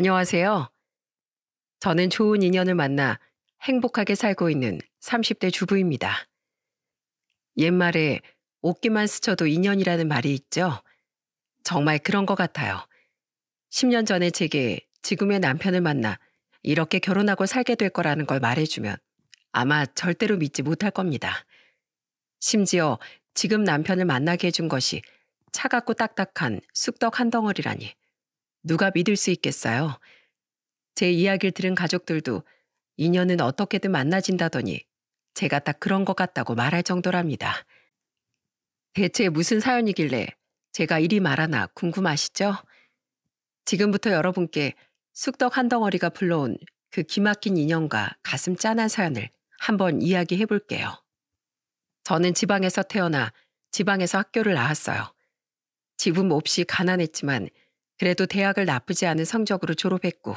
안녕하세요. 저는 좋은 인연을 만나 행복하게 살고 있는 30대 주부입니다. 옛말에 옷기만 스쳐도 인연이라는 말이 있죠. 정말 그런 것 같아요. 10년 전에 제게 지금의 남편을 만나 이렇게 결혼하고 살게 될 거라는 걸 말해주면 아마 절대로 믿지 못할 겁니다. 심지어 지금 남편을 만나게 해준 것이 차갑고 딱딱한 쑥떡 한 덩어리라니 누가 믿을 수 있겠어요? 제 이야기를 들은 가족들도 인연은 어떻게든 만나진다더니 제가 딱 그런 것 같다고 말할 정도랍니다. 대체 무슨 사연이길래 제가 이리 말하나 궁금하시죠? 지금부터 여러분께 쑥떡 한 덩어리가 불러온 그 기막힌 인연과 가슴 짠한 사연을 한번 이야기해 볼게요. 저는 지방에서 태어나 지방에서 학교를 나왔어요. 집은 몹시 가난했지만 그래도 대학을 나쁘지 않은 성적으로 졸업했고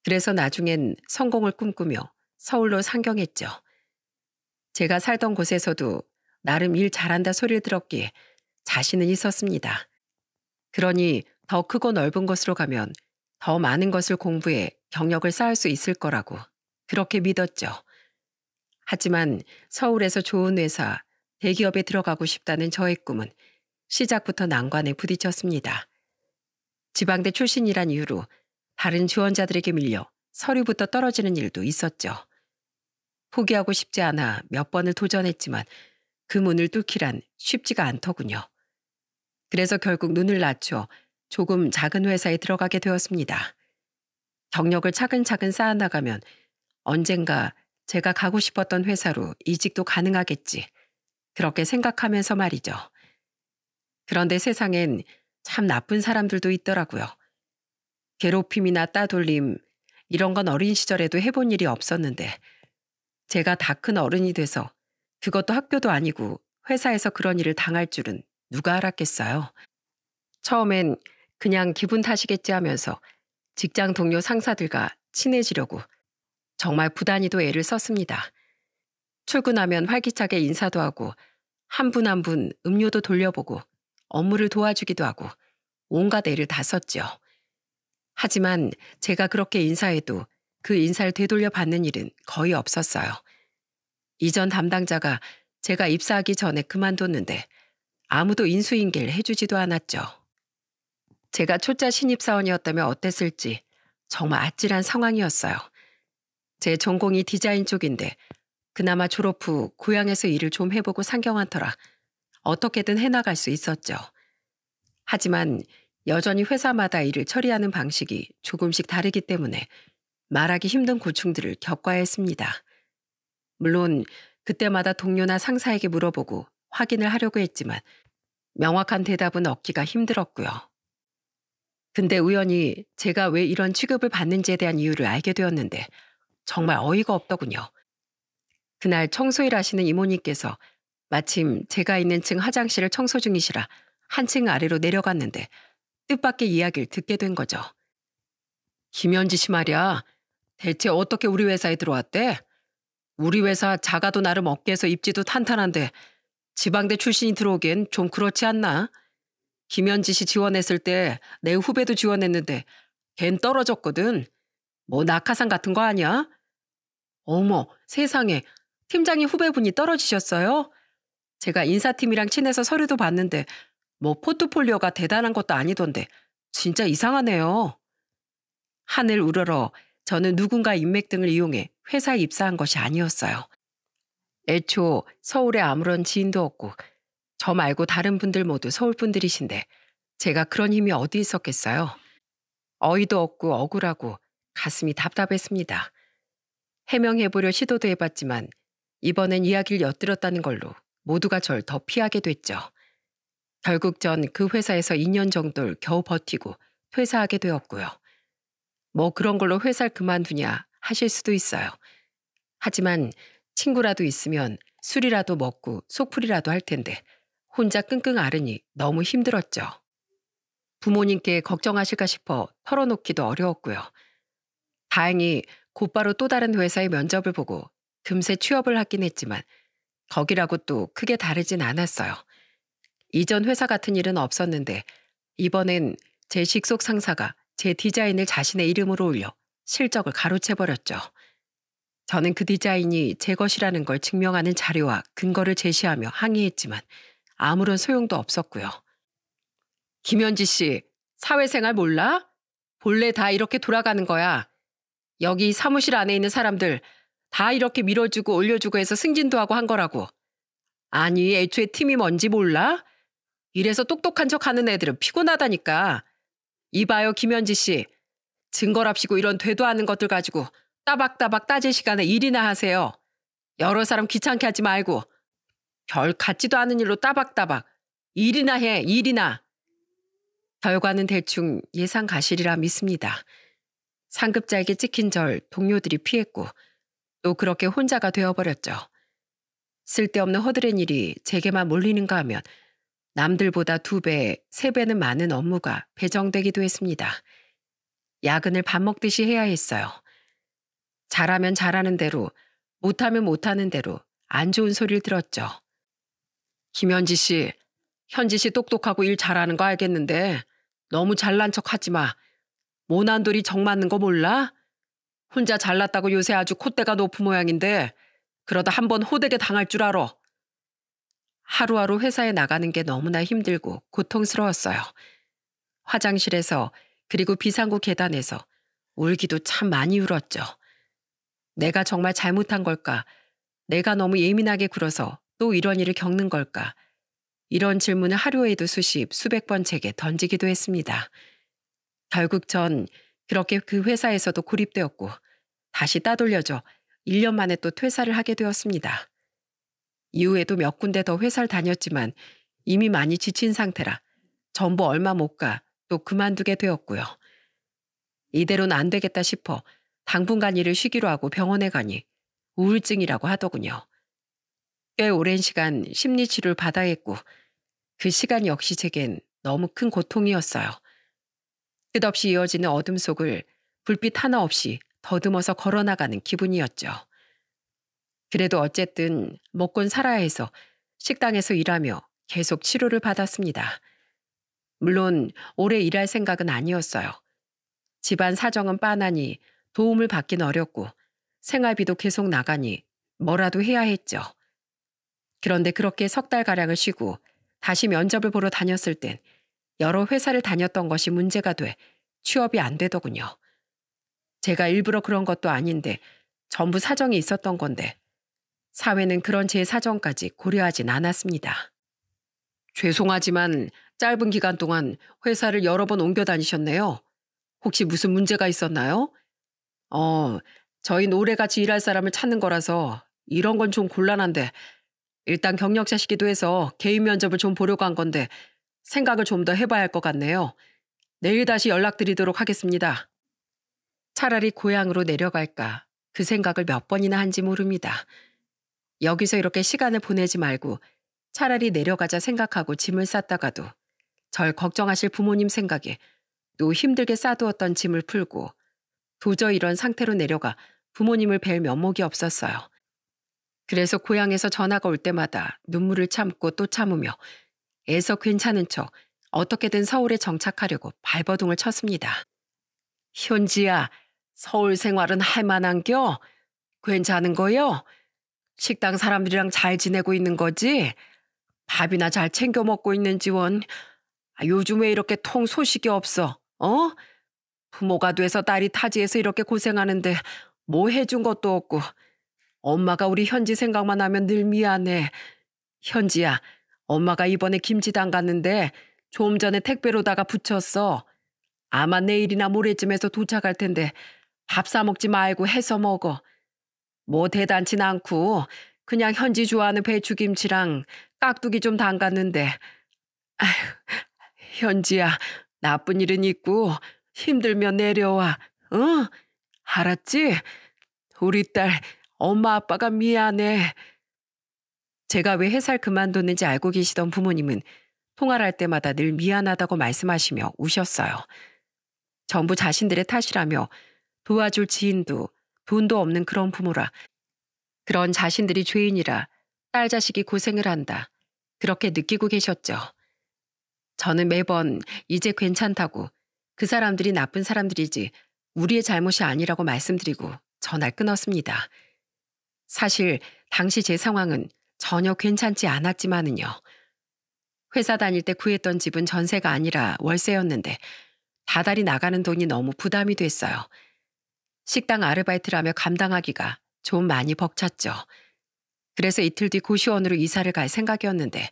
그래서 나중엔 성공을 꿈꾸며 서울로 상경했죠. 제가 살던 곳에서도 나름 일 잘한다 소리를 들었기에 자신은 있었습니다. 그러니 더 크고 넓은 곳으로 가면 더 많은 것을 공부해 경력을 쌓을 수 있을 거라고 그렇게 믿었죠. 하지만 서울에서 좋은 회사, 대기업에 들어가고 싶다는 저의 꿈은 시작부터 난관에 부딪혔습니다. 지방대 출신이란 이유로 다른 지원자들에게 밀려 서류부터 떨어지는 일도 있었죠. 포기하고 싶지 않아 몇 번을 도전했지만 그 문을 뚫기란 쉽지가 않더군요. 그래서 결국 눈을 낮춰 조금 작은 회사에 들어가게 되었습니다. 경력을 차근차근 쌓아나가면 언젠가 제가 가고 싶었던 회사로 이직도 가능하겠지. 그렇게 생각하면서 말이죠. 그런데 세상엔 참 나쁜 사람들도 있더라고요. 괴롭힘이나 따돌림, 이런 건 어린 시절에도 해본 일이 없었는데 제가 다 큰 어른이 돼서 그것도 학교도 아니고 회사에서 그런 일을 당할 줄은 누가 알았겠어요. 처음엔 그냥 기분 탓이겠지 하면서 직장 동료 상사들과 친해지려고 정말 부단히도 애를 썼습니다. 출근하면 활기차게 인사도 하고 한 분 한 분 음료도 돌려보고 업무를 도와주기도 하고 온갖 애를 다 썼죠. 하지만 제가 그렇게 인사해도 그 인사를 되돌려 받는 일은 거의 없었어요. 이전 담당자가 제가 입사하기 전에 그만뒀는데 아무도 인수인계를 해주지도 않았죠. 제가 초짜 신입사원이었다면 어땠을지 정말 아찔한 상황이었어요. 제 전공이 디자인 쪽인데 그나마 졸업 후 고향에서 일을 좀 해보고 상경한 터라 어떻게든 해나갈 수 있었죠. 하지만 여전히 회사마다 일을 처리하는 방식이 조금씩 다르기 때문에 말하기 힘든 고충들을 겪어야 했습니다. 물론 그때마다 동료나 상사에게 물어보고 확인을 하려고 했지만 명확한 대답은 얻기가 힘들었고요. 근데 우연히 제가 왜 이런 취급을 받는지에 대한 이유를 알게 되었는데 정말 어이가 없더군요. 그날 청소일 하시는 이모님께서 마침 제가 있는 층 화장실을 청소 중이시라 한 층 아래로 내려갔는데 뜻밖의 이야기를 듣게 된 거죠. 김현지 씨 말이야. 대체 어떻게 우리 회사에 들어왔대? 우리 회사 작아도 나름 업계에서 입지도 탄탄한데 지방대 출신이 들어오기엔 좀 그렇지 않나? 김현지 씨 지원했을 때 내 후배도 지원했는데 걘 떨어졌거든. 뭐 낙하산 같은 거 아니야? 어머, 세상에. 팀장님 후배분이 떨어지셨어요? 제가 인사팀이랑 친해서 서류도 봤는데 뭐 포트폴리오가 대단한 것도 아니던데 진짜 이상하네요. 하늘 우러러 저는 누군가 인맥 등을 이용해 회사에 입사한 것이 아니었어요. 애초 서울에 아무런 지인도 없고 저 말고 다른 분들 모두 서울 분들이신데 제가 그런 힘이 어디 있었겠어요. 어이도 없고 억울하고 가슴이 답답했습니다. 해명해보려 시도도 해봤지만 이번엔 이야기를 엿들었다는 걸로 모두가 절 더 피하게 됐죠. 결국 전 그 회사에서 2년 정도를 겨우 버티고 퇴사하게 되었고요. 뭐 그런 걸로 회사를 그만두냐 하실 수도 있어요. 하지만 친구라도 있으면 술이라도 먹고 속풀이라도 할 텐데 혼자 끙끙 앓으니 너무 힘들었죠. 부모님께 걱정하실까 싶어 털어놓기도 어려웠고요. 다행히 곧바로 또 다른 회사의 면접을 보고 금세 취업을 하긴 했지만 거기라고 또 크게 다르진 않았어요. 이전 회사 같은 일은 없었는데 이번엔 제 직속 상사가 제 디자인을 자신의 이름으로 올려 실적을 가로채버렸죠. 저는 그 디자인이 제 것이라는 걸 증명하는 자료와 근거를 제시하며 항의했지만 아무런 소용도 없었고요. 김현지 씨, 사회생활 몰라? 본래 다 이렇게 돌아가는 거야. 여기 사무실 안에 있는 사람들 다 이렇게 밀어주고 올려주고 해서 승진도 하고 한 거라고. 아니, 애초에 팀이 뭔지 몰라? 이래서 똑똑한 척 하는 애들은 피곤하다니까. 이봐요, 김현지 씨. 증거랍시고 이런 되도 않는 것들 가지고 따박따박 따질 시간에 일이나 하세요. 여러 사람 귀찮게 하지 말고. 별 같지도 않은 일로 따박따박. 일이나 해, 일이나. 결과는 대충 예상 가시리라 믿습니다. 상급자에게 찍힌 절 동료들이 피했고 또 그렇게 혼자가 되어버렸죠. 쓸데없는 허드렛 일이 제게만 몰리는가 하면 남들보다 2배, 3배는 많은 업무가 배정되기도 했습니다. 야근을 밥 먹듯이 해야 했어요. 잘하면 잘하는 대로, 못하면 못하는 대로 안 좋은 소리를 들었죠. 김현지 씨, 현지 씨 똑똑하고 일 잘하는 거 알겠는데 너무 잘난 척 하지 마. 모난돌이 정 맞는 거 몰라? 혼자 잘났다고 요새 아주 콧대가 높은 모양인데 그러다 한번 호되게 당할 줄 알아. 하루하루 회사에 나가는 게 너무나 힘들고 고통스러웠어요. 화장실에서 그리고 비상구 계단에서 울기도 참 많이 울었죠. 내가 정말 잘못한 걸까? 내가 너무 예민하게 굴어서 또 이런 일을 겪는 걸까? 이런 질문을 하루에도 수백 번 제게 던지기도 했습니다. 결국 전 그렇게 그 회사에서도 고립되었고 다시 따돌려져 1년 만에 또 퇴사를 하게 되었습니다. 이후에도 몇 군데 더 회사를 다녔지만 이미 많이 지친 상태라 전부 얼마 못 가 또 그만두게 되었고요. 이대로는 안 되겠다 싶어 당분간 일을 쉬기로 하고 병원에 가니 우울증이라고 하더군요. 꽤 오랜 시간 심리치료를 받아야 했고 그 시간 역시 제겐 너무 큰 고통이었어요. 끝없이 이어지는 어둠 속을 불빛 하나 없이 더듬어서 걸어나가는 기분이었죠. 그래도 어쨌든 먹곤 살아야 해서 식당에서 일하며 계속 치료를 받았습니다. 물론 오래 일할 생각은 아니었어요. 집안 사정은 빤하니 도움을 받긴 어렵고 생활비도 계속 나가니 뭐라도 해야 했죠. 그런데 그렇게 3달가량을 쉬고 다시 면접을 보러 다녔을 땐 여러 회사를 다녔던 것이 문제가 돼 취업이 안 되더군요. 제가 일부러 그런 것도 아닌데 전부 사정이 있었던 건데 사회는 그런 제 사정까지 고려하진 않았습니다. 죄송하지만 짧은 기간 동안 회사를 여러 번 옮겨 다니셨네요. 혹시 무슨 문제가 있었나요? 저희 오래같이 일할 사람을 찾는 거라서 이런 건 좀 곤란한데 일단 경력자시기도 해서 개인 면접을 좀 보려고 한 건데 생각을 좀 더 해봐야 할 것 같네요. 내일 다시 연락드리도록 하겠습니다. 차라리 고향으로 내려갈까 그 생각을 몇 번이나 한지 모릅니다. 여기서 이렇게 시간을 보내지 말고 차라리 내려가자 생각하고 짐을 쌌다가도 절 걱정하실 부모님 생각에 또 힘들게 싸두었던 짐을 풀고 도저히 이런 상태로 내려가 부모님을 뵐 면목이 없었어요. 그래서 고향에서 전화가 올 때마다 눈물을 참고 또 참으며 애써 괜찮은 척 어떻게든 서울에 정착하려고 발버둥을 쳤습니다. 현지야, 서울 생활은 할만한겨? 괜찮은 거요? 식당 사람들이랑 잘 지내고 있는 거지? 밥이나 잘 챙겨 먹고 있는지 원. 요즘 왜 이렇게 통 소식이 없어? 부모가 돼서 딸이 타지에서 이렇게 고생하는데 뭐 해준 것도 없고. 엄마가 우리 현지 생각만 하면 늘 미안해. 현지야, 엄마가 이번에 김치당 갔는데 좀 전에 택배로다가 붙였어. 아마 내일이나 모레쯤에서 도착할 텐데 밥 사 먹지 말고 해서 먹어. 뭐 대단진 않고 그냥 현지 좋아하는 배추김치랑 깍두기 좀 담갔는데. 아휴, 현지야, 나쁜 일은 있고 힘들면 내려와. 응? 알았지? 우리 딸 엄마 아빠가 미안해. 제가 왜 회사를 그만뒀는지 알고 계시던 부모님은 통화를 할 때마다 늘 미안하다고 말씀하시며 우셨어요. 전부 자신들의 탓이라며 도와줄 지인도 돈도 없는 그런 부모라. 그런 자신들이 죄인이라 딸 자식이 고생을 한다. 그렇게 느끼고 계셨죠. 저는 매번 이제 괜찮다고 그 사람들이 나쁜 사람들이지 우리의 잘못이 아니라고 말씀드리고 전화를 끊었습니다. 사실 당시 제 상황은 전혀 괜찮지 않았지만은요. 회사 다닐 때 구했던 집은 전세가 아니라 월세였는데 다달이 나가는 돈이 너무 부담이 됐어요. 식당 아르바이트라며 감당하기가 좀 많이 벅찼죠. 그래서 이틀 뒤 고시원으로 이사를 갈 생각이었는데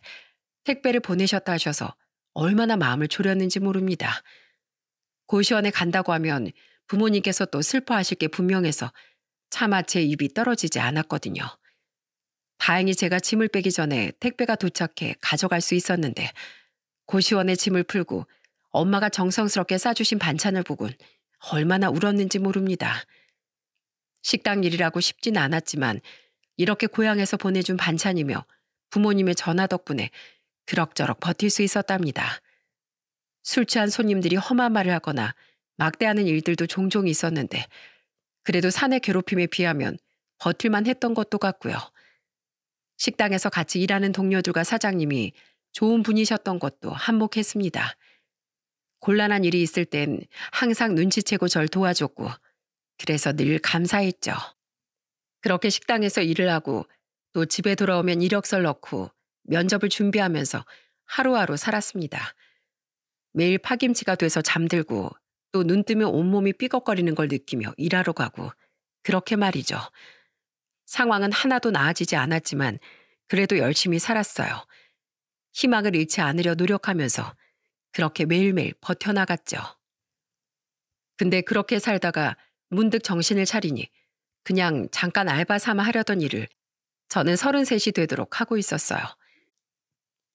택배를 보내셨다 하셔서 얼마나 마음을 졸였는지 모릅니다. 고시원에 간다고 하면 부모님께서 또 슬퍼하실 게 분명해서 차마 제 입이 떨어지지 않았거든요. 다행히 제가 짐을 빼기 전에 택배가 도착해 가져갈 수 있었는데 고시원에 짐을 풀고 엄마가 정성스럽게 싸주신 반찬을 보곤 얼마나 울었는지 모릅니다. 식당 일이라고 쉽진 않았지만 이렇게 고향에서 보내준 반찬이며 부모님의 전화 덕분에 그럭저럭 버틸 수 있었답니다. 술 취한 손님들이 험한 말을 하거나 막대하는 일들도 종종 있었는데 그래도 사내 괴롭힘에 비하면 버틸만 했던 것도 같고요. 식당에서 같이 일하는 동료들과 사장님이 좋은 분이셨던 것도 한몫했습니다. 곤란한 일이 있을 땐 항상 눈치채고 절 도와줬고 그래서 늘 감사했죠. 그렇게 식당에서 일을 하고 또 집에 돌아오면 이력서를 넣고 면접을 준비하면서 하루하루 살았습니다. 매일 파김치가 돼서 잠들고 또 눈 뜨면 온몸이 삐걱거리는 걸 느끼며 일하러 가고 그렇게 말이죠. 상황은 하나도 나아지지 않았지만 그래도 열심히 살았어요. 희망을 잃지 않으려 노력하면서 그렇게 매일매일 버텨나갔죠. 근데 그렇게 살다가 문득 정신을 차리니 그냥 잠깐 알바 삼아 하려던 일을 저는 33이 되도록 하고 있었어요.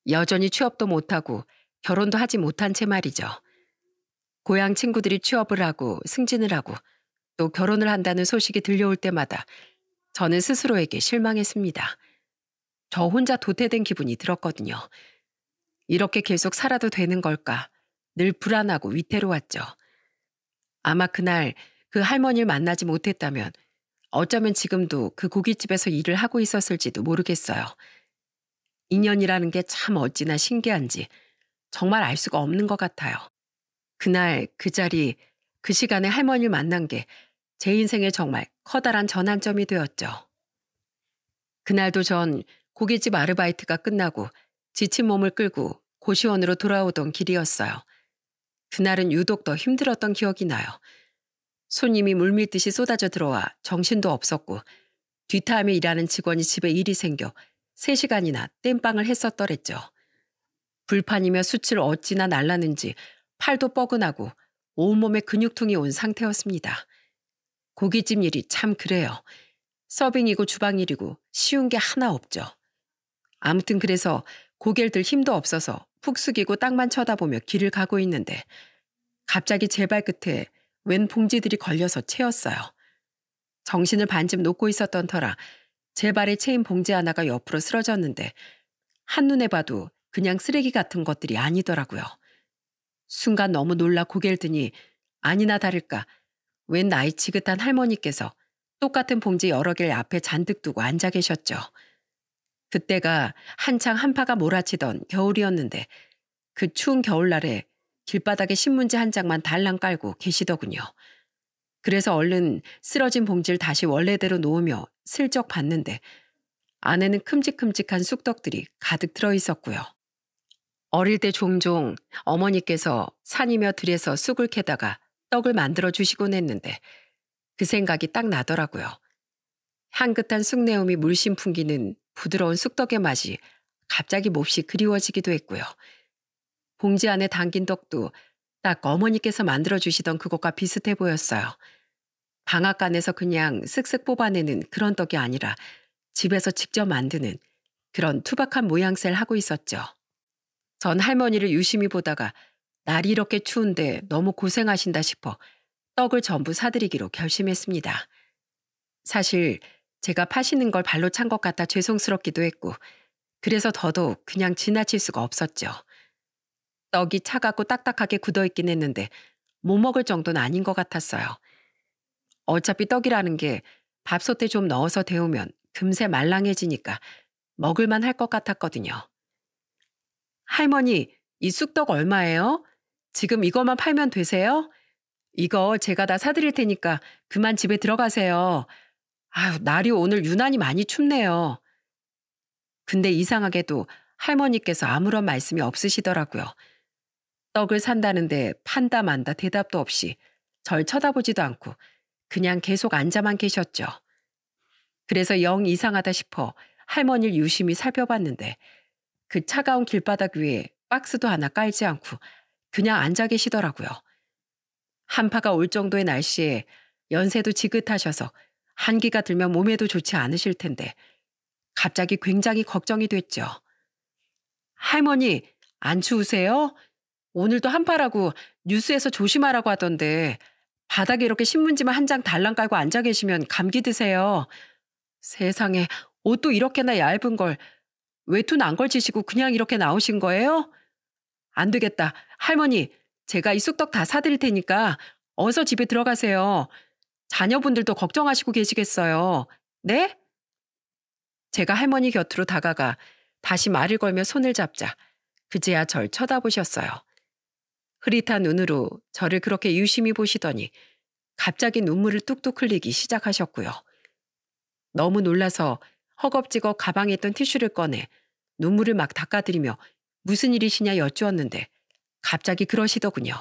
여전히 취업도 못하고 결혼도 하지 못한 채 말이죠. 고향 친구들이 취업을 하고 승진을 하고 또 결혼을 한다는 소식이 들려올 때마다 저는 스스로에게 실망했습니다. 저 혼자 도태된 기분이 들었거든요. 이렇게 계속 살아도 되는 걸까? 늘 불안하고 위태로웠죠. 아마 그날 그 할머니를 만나지 못했다면 어쩌면 지금도 그 고깃집에서 일을 하고 있었을지도 모르겠어요. 인연이라는 게 참 어찌나 신기한지 정말 알 수가 없는 것 같아요. 그날 그 자리 그 시간에 할머니를 만난 게 제 인생에 정말 커다란 전환점이 되었죠. 그날도 전 고깃집 아르바이트가 끝나고 지친 몸을 끌고 고시원으로 돌아오던 길이었어요. 그날은 유독 더 힘들었던 기억이 나요. 손님이 물밀듯이 쏟아져 들어와 정신도 없었고 뒷타임에 일하는 직원이 집에 일이 생겨 3시간이나 땜빵을 했었더랬죠. 불판이며 숯을 어찌나 날랐는지 팔도 뻐근하고 온몸에 근육통이 온 상태였습니다. 고깃집 일이 참 그래요. 서빙이고 주방일이고 쉬운 게 하나 없죠. 아무튼 그래서 고개를 들 힘도 없어서 푹 숙이고 땅만 쳐다보며 길을 가고 있는데 갑자기 제 발끝에 웬 봉지들이 걸려서 채였어요. 정신을 반쯤 놓고 있었던 터라 제 발에 채인 봉지 하나가 옆으로 쓰러졌는데 한눈에 봐도 그냥 쓰레기 같은 것들이 아니더라고요. 순간 너무 놀라 고개를 드니 아니나 다를까 웬 나이 지긋한 할머니께서 똑같은 봉지 여러 개를 앞에 잔뜩 두고 앉아 계셨죠. 그때가 한창 한파가 몰아치던 겨울이었는데 그 추운 겨울날에 길바닥에 신문지 한 장만 달랑 깔고 계시더군요. 그래서 얼른 쓰러진 봉지를 다시 원래대로 놓으며 슬쩍 봤는데 안에는 큼직큼직한 쑥떡들이 가득 들어있었고요. 어릴 때 종종 어머니께서 산이며 들에서 쑥을 캐다가 떡을 만들어 주시곤 했는데 그 생각이 딱 나더라고요. 향긋한 쑥내음이 물씬 풍기는 부드러운 쑥떡의 맛이 갑자기 몹시 그리워지기도 했고요. 봉지 안에 담긴 떡도 딱 어머니께서 만들어 주시던 그것과 비슷해 보였어요. 방앗간에서 그냥 쓱쓱 뽑아내는 그런 떡이 아니라 집에서 직접 만드는 그런 투박한 모양새를 하고 있었죠. 전 할머니를 유심히 보다가 날이 이렇게 추운데 너무 고생하신다 싶어 떡을 전부 사드리기로 결심했습니다. 사실 제가 파시는 걸 발로 찬 것 같아 죄송스럽기도 했고 그래서 더더욱 그냥 지나칠 수가 없었죠. 떡이 차갑고 딱딱하게 굳어있긴 했는데 못 먹을 정도는 아닌 것 같았어요. 어차피 떡이라는 게 밥솥에 좀 넣어서 데우면 금세 말랑해지니까 먹을만 할 것 같았거든요. 할머니, 이 쑥떡 얼마예요? 지금 이것만 팔면 되세요? 이거 제가 다 사드릴 테니까 그만 집에 들어가세요. 아유, 날이 오늘 유난히 많이 춥네요. 근데 이상하게도 할머니께서 아무런 말씀이 없으시더라고요. 떡을 산다는데 판다 만다 대답도 없이 절 쳐다보지도 않고 그냥 계속 앉아만 계셨죠. 그래서 영 이상하다 싶어 할머니를 유심히 살펴봤는데 그 차가운 길바닥 위에 박스도 하나 깔지 않고 그냥 앉아 계시더라고요. 한파가 올 정도의 날씨에 연세도 지긋하셔서 한기가 들면 몸에도 좋지 않으실 텐데 갑자기 굉장히 걱정이 됐죠. 할머니, 안 추우세요? 오늘도 한파라고 뉴스에서 조심하라고 하던데 바닥에 이렇게 신문지만 한 장 달랑 깔고 앉아 계시면 감기 드세요. 세상에, 옷도 이렇게나 얇은 걸 외투는 안 걸치시고 그냥 이렇게 나오신 거예요? 안 되겠다. 할머니, 제가 이 쑥떡 다 사드릴 테니까 어서 집에 들어가세요. 자녀분들도 걱정하시고 계시겠어요. 네? 제가 할머니 곁으로 다가가 다시 말을 걸며 손을 잡자 그제야 절 쳐다보셨어요. 흐릿한 눈으로 저를 그렇게 유심히 보시더니 갑자기 눈물을 뚝뚝 흘리기 시작하셨고요. 너무 놀라서 허겁지겁 가방에 있던 티슈를 꺼내 눈물을 막 닦아드리며 무슨 일이시냐 여쭈었는데 갑자기 그러시더군요.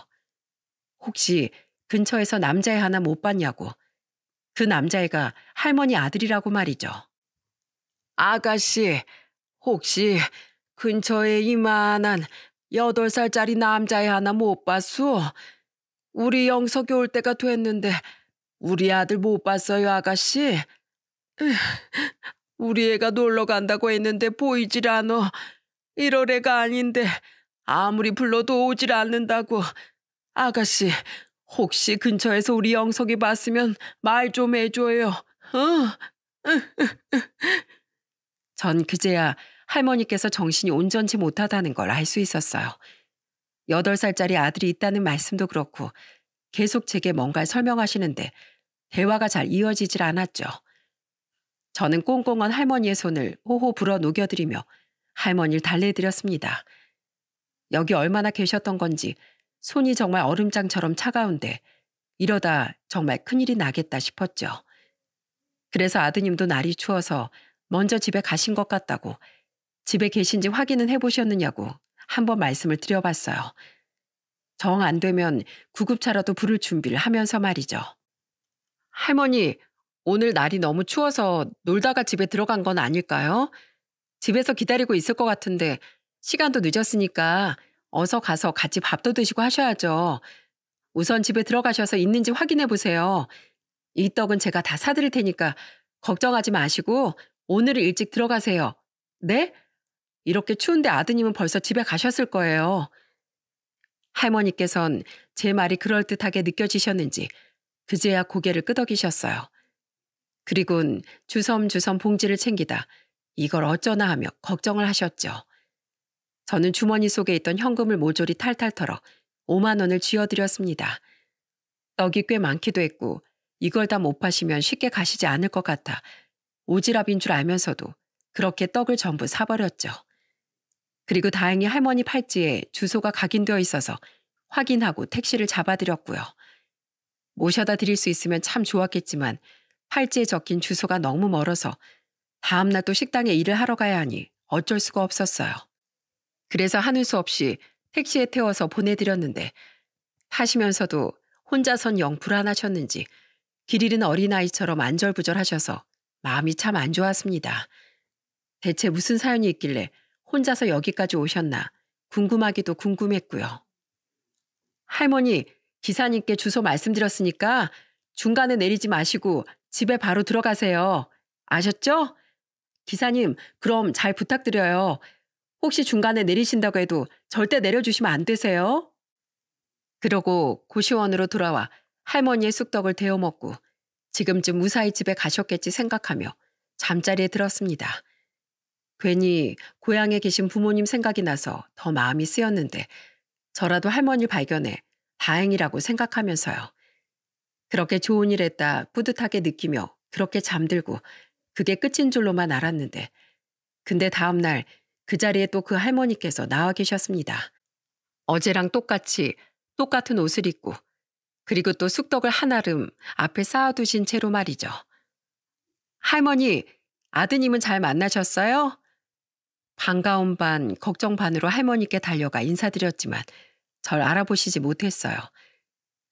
혹시 근처에서 남자애 하나 못 봤냐고. 그 남자애가 할머니 아들이라고 말이죠. 아가씨, 혹시 근처에 이만한 8살짜리 남자애 하나 못 봤소? 우리 영석이 올 때가 됐는데 우리 아들 못 봤어요, 아가씨? 우리 애가 놀러 간다고 했는데 보이질 않어. 이럴 애가 아닌데 아무리 불러도 오질 않는다고. 아가씨, 혹시 근처에서 우리 영석이 봤으면 말 좀 해줘요. 전 그제야 할머니께서 정신이 온전치 못하다는 걸 알 수 있었어요. 8살짜리 아들이 있다는 말씀도 그렇고 계속 제게 뭔가를 설명하시는데 대화가 잘 이어지질 않았죠. 저는 꽁꽁한 할머니의 손을 호호 불어 녹여드리며 할머니를 달래드렸습니다. 여기 얼마나 계셨던 건지 손이 정말 얼음장처럼 차가운데 이러다 정말 큰일이 나겠다 싶었죠. 그래서 아드님도 날이 추워서 먼저 집에 가신 것 같다고 집에 계신지 확인은 해보셨느냐고 한번 말씀을 드려봤어요. 정 안 되면 구급차라도 부를 준비를 하면서 말이죠. 할머니, 오늘 날이 너무 추워서 놀다가 집에 들어간 건 아닐까요? 집에서 기다리고 있을 것 같은데 시간도 늦었으니까 어서 가서 같이 밥도 드시고 하셔야죠. 우선 집에 들어가셔서 있는지 확인해 보세요. 이 떡은 제가 다 사드릴 테니까 걱정하지 마시고 오늘은 일찍 들어가세요. 네? 이렇게 추운데 아드님은 벌써 집에 가셨을 거예요. 할머니께선 제 말이 그럴듯하게 느껴지셨는지 그제야 고개를 끄덕이셨어요. 그리곤 주섬주섬 봉지를 챙기다 이걸 어쩌나 하며 걱정을 하셨죠. 저는 주머니 속에 있던 현금을 모조리 탈탈 털어 5만 원을 쥐어드렸습니다. 떡이 꽤 많기도 했고 이걸 다 못 파시면 쉽게 가시지 않을 것 같아 오지랖인 줄 알면서도 그렇게 떡을 전부 사버렸죠. 그리고 다행히 할머니 팔찌에 주소가 각인되어 있어서 확인하고 택시를 잡아드렸고요. 모셔다 드릴 수 있으면 참 좋았겠지만 팔찌에 적힌 주소가 너무 멀어서 다음날 또 식당에 일을 하러 가야 하니 어쩔 수가 없었어요. 그래서 하는 수 없이 택시에 태워서 보내드렸는데 타시면서도 혼자선 영 불안하셨는지 길 잃은 어린아이처럼 안절부절하셔서 마음이 참 안 좋았습니다. 대체 무슨 사연이 있길래 혼자서 여기까지 오셨나 궁금하기도 궁금했고요. 할머니, 기사님께 주소 말씀드렸으니까 중간에 내리지 마시고 집에 바로 들어가세요. 아셨죠? 기사님, 그럼 잘 부탁드려요. 혹시 중간에 내리신다고 해도 절대 내려주시면 안 되세요? 그러고 고시원으로 돌아와 할머니의 쑥떡을 데워 먹고 지금쯤 무사히 집에 가셨겠지 생각하며 잠자리에 들었습니다. 괜히 고향에 계신 부모님 생각이 나서 더 마음이 쓰였는데 저라도 할머니를 발견해 다행이라고 생각하면서요. 그렇게 좋은 일 했다 뿌듯하게 느끼며 그렇게 잠들고 그게 끝인 줄로만 알았는데 근데 다음날 그 자리에 또 그 할머니께서 나와 계셨습니다. 어제랑 똑같이 똑같은 옷을 입고 그리고 또 쑥떡을 한아름 앞에 쌓아두신 채로 말이죠. 할머니, 아드님은 잘 만나셨어요? 반가움 반 걱정 반으로 할머니께 달려가 인사드렸지만 절 알아보시지 못했어요.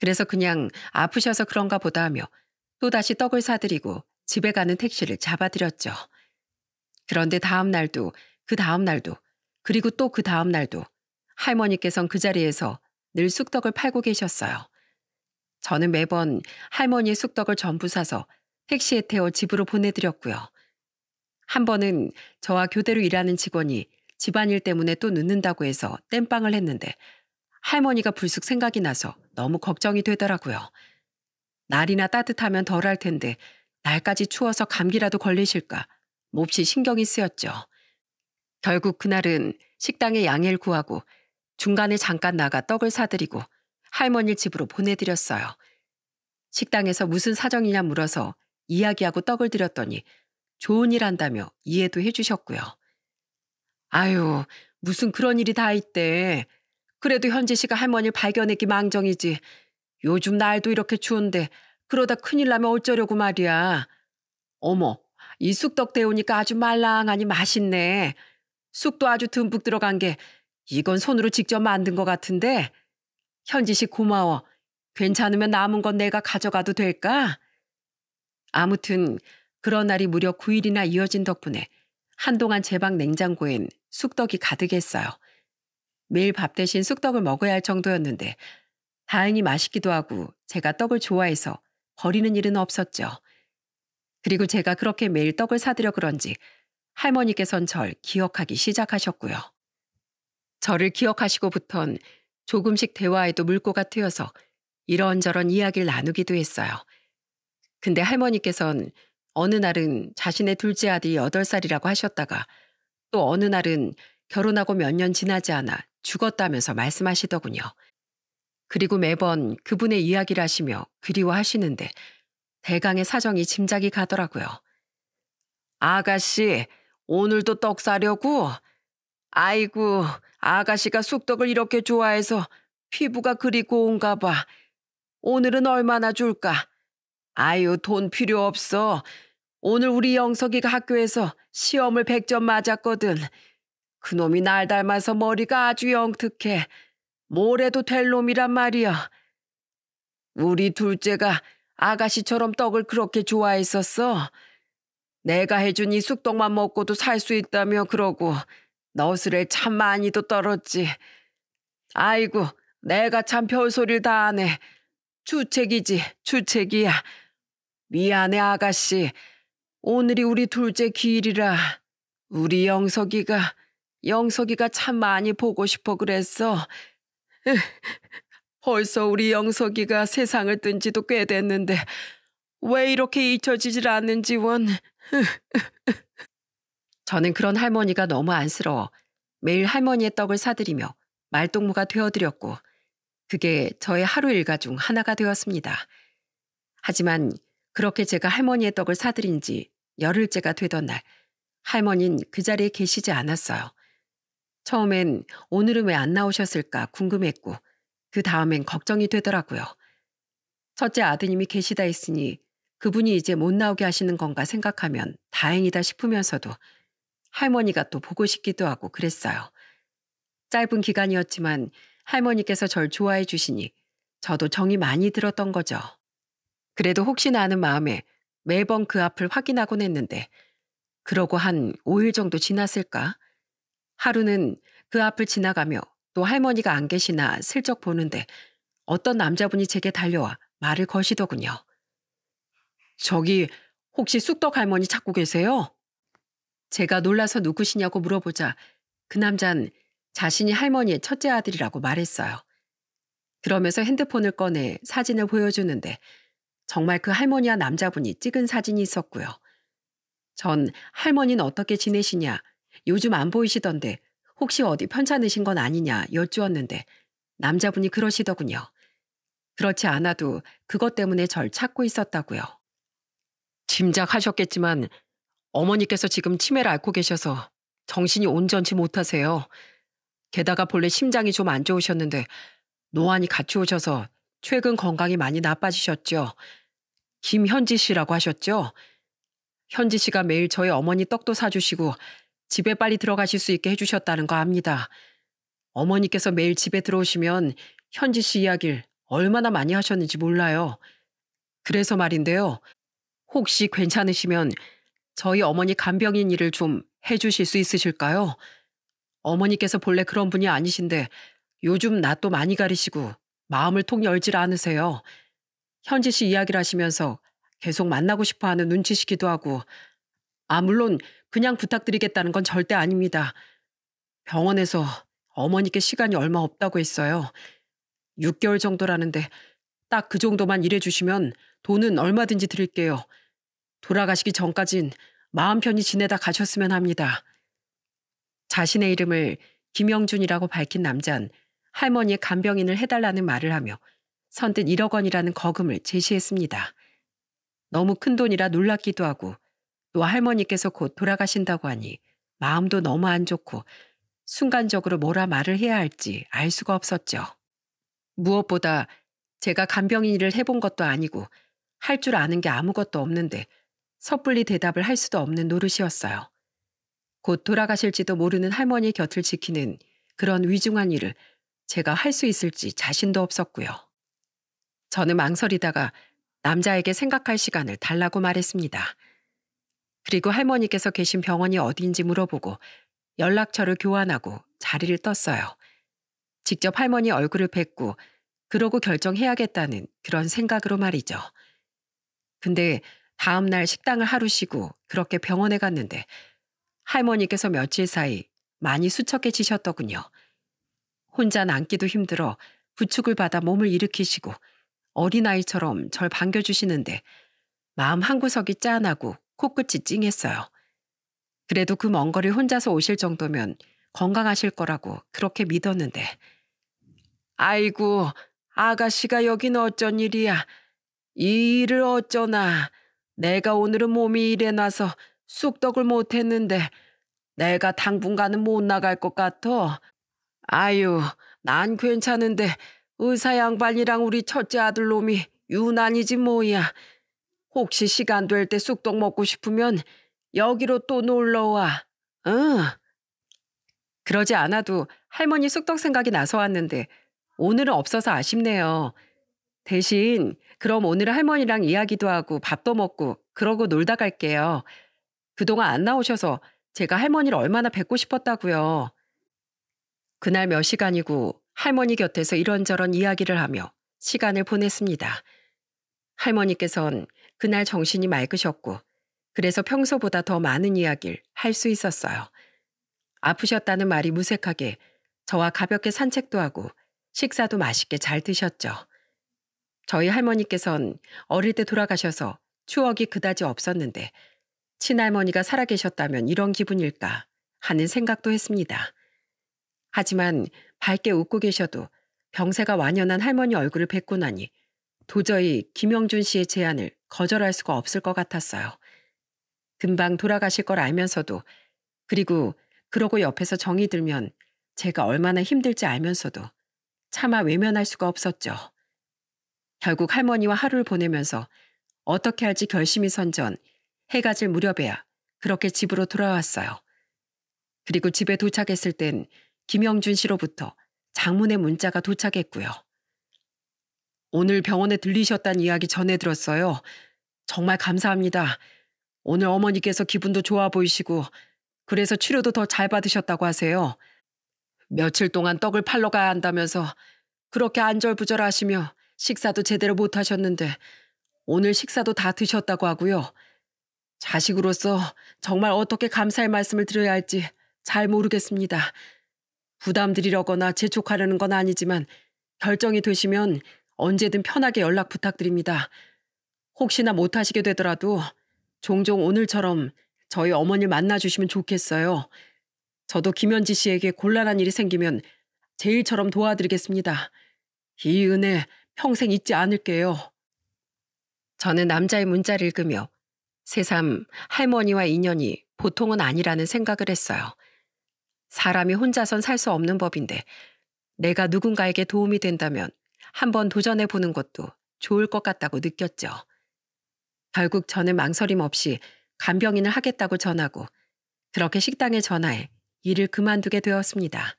그래서 그냥 아프셔서 그런가 보다 하며 또다시 떡을 사드리고 집에 가는 택시를 잡아드렸죠. 그런데 다음 날도 그 다음 날도 그리고 또 그 다음 날도 할머니께선 그 자리에서 늘 쑥떡을 팔고 계셨어요. 저는 매번 할머니의 쑥떡을 전부 사서 택시에 태워 집으로 보내드렸고요. 한 번은 저와 교대로 일하는 직원이 집안일 때문에 또 늦는다고 해서 땜빵을 했는데 할머니가 불쑥 생각이 나서 너무 걱정이 되더라고요. 날이나 따뜻하면 덜할 텐데 날까지 추워서 감기라도 걸리실까 몹시 신경이 쓰였죠. 결국 그날은 식당에 양해를 구하고 중간에 잠깐 나가 떡을 사드리고 할머니 집으로 보내드렸어요. 식당에서 무슨 사정이냐 물어서 이야기하고 떡을 드렸더니 좋은 일 한다며 이해도 해주셨고요. 아유, 무슨 그런 일이 다 있대. 그래도 현지 씨가 할머니를 발견했기 망정이지. 요즘 날도 이렇게 추운데 그러다 큰일 나면 어쩌려고 말이야. 어머, 이 쑥떡 데우니까 아주 말랑하니 맛있네. 쑥도 아주 듬뿍 들어간 게 이건 손으로 직접 만든 것 같은데. 현지 씨 고마워. 괜찮으면 남은 건 내가 가져가도 될까? 아무튼 그런 날이 무려 9일이나 이어진 덕분에 한동안 제 방 냉장고엔 쑥떡이 가득했어요. 매일 밥 대신 쑥떡을 먹어야 할 정도였는데 다행히 맛있기도 하고 제가 떡을 좋아해서 버리는 일은 없었죠. 그리고 제가 그렇게 매일 떡을 사드려 그런지 할머니께선 절 기억하기 시작하셨고요. 저를 기억하시고부턴 조금씩 대화에도 물꼬가 트여서 이런저런 이야기를 나누기도 했어요. 근데 할머니께선 어느 날은 자신의 둘째 아들이 8살이라고 하셨다가 또 어느 날은 결혼하고 몇 년 지나지 않아 죽었다면서 말씀하시더군요. 그리고 매번 그분의 이야기를 하시며 그리워하시는데 대강의 사정이 짐작이 가더라고요. 아가씨, 오늘도 떡 사려고? 아이고, 아가씨가 쑥떡을 이렇게 좋아해서 피부가 그리 고운가 봐. 오늘은 얼마나 줄까? 아유, 돈 필요 없어. 오늘 우리 영석이가 학교에서 시험을 100점 맞았거든. 그놈이 날 닮아서 머리가 아주 영특해. 뭘 해도 될 놈이란 말이야. 우리 둘째가 아가씨처럼 떡을 그렇게 좋아했었어. 내가 해준 이 쑥떡만 먹고도 살 수 있다며 그러고 너스레 참 많이도 떨었지. 아이고, 내가 참 별소리를 다 하네. 주책이지, 주책이야. 미안해, 아가씨. 오늘이 우리 둘째 기일이라. 우리 영석이가 참 많이 보고 싶어 그랬어. 벌써 우리 영석이가 세상을 뜬 지도 꽤 됐는데 왜 이렇게 잊혀지질 않는지 원. 저는 그런 할머니가 너무 안쓰러워 매일 할머니의 떡을 사드리며 말동무가 되어드렸고 그게 저의 하루 일과 중 하나가 되었습니다. 하지만 그렇게 제가 할머니의 떡을 사드린 지 열흘째가 되던 날 할머니는 그 자리에 계시지 않았어요. 처음엔 오늘은 왜 안 나오셨을까 궁금했고 그 다음엔 걱정이 되더라고요. 첫째 아드님이 계시다 했으니 그분이 이제 못 나오게 하시는 건가 생각하면 다행이다 싶으면서도 할머니가 또 보고 싶기도 하고 그랬어요. 짧은 기간이었지만 할머니께서 절 좋아해 주시니 저도 정이 많이 들었던 거죠. 그래도 혹시나 하는 마음에 매번 그 앞을 확인하곤 했는데 그러고 한 5일 정도 지났을까? 하루는 그 앞을 지나가며 또 할머니가 안 계시나 슬쩍 보는데 어떤 남자분이 제게 달려와 말을 거시더군요. 저기 혹시 쑥떡 할머니 찾고 계세요? 제가 놀라서 누구시냐고 물어보자 그 남잔 자신이 할머니의 첫째 아들이라고 말했어요. 그러면서 핸드폰을 꺼내 사진을 보여주는데 정말 그 할머니와 남자분이 찍은 사진이 있었고요. 전 할머니는 어떻게 지내시냐, 요즘 안 보이시던데 혹시 어디 편찮으신 건 아니냐 여쭈었는데 남자분이 그러시더군요. 그렇지 않아도 그것 때문에 절 찾고 있었다고요. 짐작하셨겠지만 어머니께서 지금 치매를 앓고 계셔서 정신이 온전치 못하세요. 게다가 본래 심장이 좀 안 좋으셨는데 노안이 같이 오셔서 최근 건강이 많이 나빠지셨죠. 김현지 씨라고 하셨죠? 현지 씨가 매일 저희 어머니 떡도 사주시고 집에 빨리 들어가실 수 있게 해주셨다는 거 압니다. 어머니께서 매일 집에 들어오시면 현지 씨 이야기를 얼마나 많이 하셨는지 몰라요. 그래서 말인데요. 혹시 괜찮으시면 저희 어머니 간병인 일을 좀 해주실 수 있으실까요? 어머니께서 본래 그런 분이 아니신데 요즘 낯도 많이 가리시고 마음을 통 열질 않으세요. 현지 씨 이야기를 하시면서 계속 만나고 싶어 하는 눈치시기도 하고, 물론 그냥 부탁드리겠다는 건 절대 아닙니다. 병원에서 어머니께 시간이 얼마 없다고 했어요. 6개월 정도라는데 딱 그 정도만 일해주시면 돈은 얼마든지 드릴게요. 돌아가시기 전까진 마음 편히 지내다 가셨으면 합니다. 자신의 이름을 김영준이라고 밝힌 남자는 할머니의 간병인을 해달라는 말을 하며 선뜻 1억 원이라는 거금을 제시했습니다. 너무 큰 돈이라 놀랍기도 하고 또 할머니께서 곧 돌아가신다고 하니 마음도 너무 안 좋고 순간적으로 뭐라 말을 해야 할지 알 수가 없었죠. 무엇보다 제가 간병인 일을 해본 것도 아니고 할 줄 아는 게 아무것도 없는데 섣불리 대답을 할 수도 없는 노릇이었어요. 곧 돌아가실지도 모르는 할머니 곁을 지키는 그런 위중한 일을 제가 할 수 있을지 자신도 없었고요. 저는 망설이다가 남자에게 생각할 시간을 달라고 말했습니다. 그리고 할머니께서 계신 병원이 어디인지 물어보고 연락처를 교환하고 자리를 떴어요. 직접 할머니 얼굴을 뵙고 그러고 결정해야겠다는 그런 생각으로 말이죠. 근데 다음 날 식당을 하루 쉬고 그렇게 병원에 갔는데 할머니께서 며칠 사이 많이 수척해지셨더군요. 혼자 남기도 힘들어 부축을 받아 몸을 일으키시고 어린아이처럼 절 반겨주시는데 마음 한구석이 짠하고 코끝이 찡했어요. 그래도 그 먼 거리 혼자서 오실 정도면 건강하실 거라고 그렇게 믿었는데. 아이고, 아가씨가 여긴 어쩐 일이야. 이 일을 어쩌나. 내가 오늘은 몸이 이래놔서 쑥떡을 못했는데 내가 당분간은 못 나갈 것 같아. 아유, 난 괜찮은데 의사 양반이랑 우리 첫째 아들 놈이 유난이지 뭐야. 혹시 시간 될 때 쑥떡 먹고 싶으면 여기로 또 놀러와. 응. 그러지 않아도 할머니 쑥떡 생각이 나서 왔는데 오늘은 없어서 아쉽네요. 대신 그럼 오늘은 할머니랑 이야기도 하고 밥도 먹고 그러고 놀다 갈게요. 그동안 안 나오셔서 제가 할머니를 얼마나 뵙고 싶었다고요. 그날 몇 시간이고 할머니 곁에서 이런저런 이야기를 하며 시간을 보냈습니다. 할머니께선 그날 정신이 맑으셨고 그래서 평소보다 더 많은 이야기를 할 수 있었어요. 아프셨다는 말이 무색하게 저와 가볍게 산책도 하고 식사도 맛있게 잘 드셨죠. 저희 할머니께선 어릴 때 돌아가셔서 추억이 그다지 없었는데 친할머니가 살아계셨다면 이런 기분일까 하는 생각도 했습니다. 하지만 밝게 웃고 계셔도 병세가 완연한 할머니 얼굴을 뵙고 나니 도저히 김영준 씨의 제안을 거절할 수가 없을 것 같았어요. 금방 돌아가실 걸 알면서도 그리고 그러고 옆에서 정이 들면 제가 얼마나 힘들지 알면서도 차마 외면할 수가 없었죠. 결국 할머니와 하루를 보내면서 어떻게 할지 결심이 선 전 해가 질 무렵에야 그렇게 집으로 돌아왔어요. 그리고 집에 도착했을 땐 김영준 씨로부터 장문의 문자가 도착했고요. 오늘 병원에 들리셨다는 이야기 전해 들었어요. 정말 감사합니다. 오늘 어머니께서 기분도 좋아 보이시고 그래서 치료도 더 잘 받으셨다고 하세요. 며칠 동안 떡을 팔러 가야 한다면서 그렇게 안절부절하시며 식사도 제대로 못 하셨는데 오늘 식사도 다 드셨다고 하고요. 자식으로서 정말 어떻게 감사의 말씀을 드려야 할지 잘 모르겠습니다. 부담드리려거나 재촉하려는 건 아니지만 결정이 되시면 언제든 편하게 연락 부탁드립니다. 혹시나 못하시게 되더라도 종종 오늘처럼 저희 어머니를 만나주시면 좋겠어요. 저도 김현지 씨에게 곤란한 일이 생기면 제 일처럼 도와드리겠습니다. 이 은혜 평생 잊지 않을게요. 저는 남자의 문자를 읽으며 새삼 할머니와 인연이 보통은 아니라는 생각을 했어요. 사람이 혼자선 살 수 없는 법인데 내가 누군가에게 도움이 된다면 한번 도전해 보는 것도 좋을 것 같다고 느꼈죠. 결국 저는 망설임 없이 간병인을 하겠다고 전하고 그렇게 식당에 전화해 일을 그만두게 되었습니다.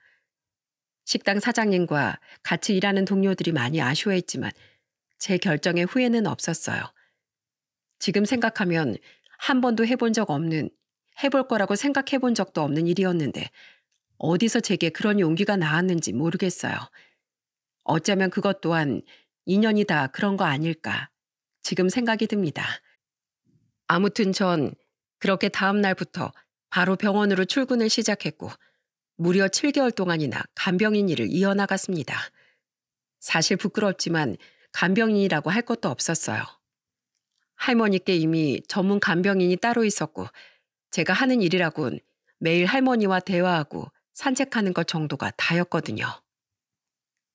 식당 사장님과 같이 일하는 동료들이 많이 아쉬워했지만 제 결정에 후회는 없었어요. 지금 생각하면 한 번도 해본 적 없는, 해볼 거라고 생각해 본 적도 없는 일이었는데 어디서 제게 그런 용기가 나왔는지 모르겠어요. 어쩌면 그것 또한 인연이 다 그런 거 아닐까 지금 생각이 듭니다. 아무튼 전 그렇게 다음 날부터 바로 병원으로 출근을 시작했고 무려 7개월 동안이나 간병인 일을 이어나갔습니다. 사실 부끄럽지만 간병인이라고 할 것도 없었어요. 할머니께 이미 전문 간병인이 따로 있었고 제가 하는 일이라곤 매일 할머니와 대화하고 산책하는 것 정도가 다였거든요.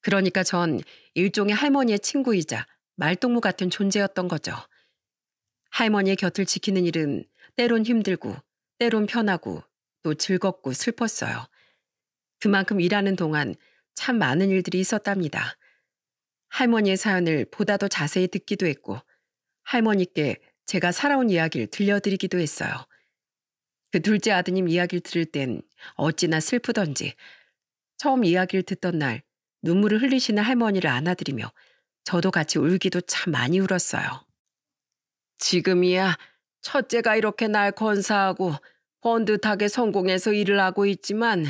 그러니까 전 일종의 할머니의 친구이자 말동무 같은 존재였던 거죠. 할머니의 곁을 지키는 일은 때론 힘들고 때론 편하고 또 즐겁고 슬펐어요. 그만큼 일하는 동안 참 많은 일들이 있었답니다. 할머니의 사연을 보다 더 자세히 듣기도 했고 할머니께 제가 살아온 이야기를 들려드리기도 했어요. 그 둘째 아드님 이야기를 들을 땐 어찌나 슬프던지 처음 이야기를 듣던 날 눈물을 흘리시는 할머니를 안아드리며 저도 같이 울기도 참 많이 울었어요. 지금이야 첫째가 이렇게 날 건사하고 번듯하게 성공해서 일을 하고 있지만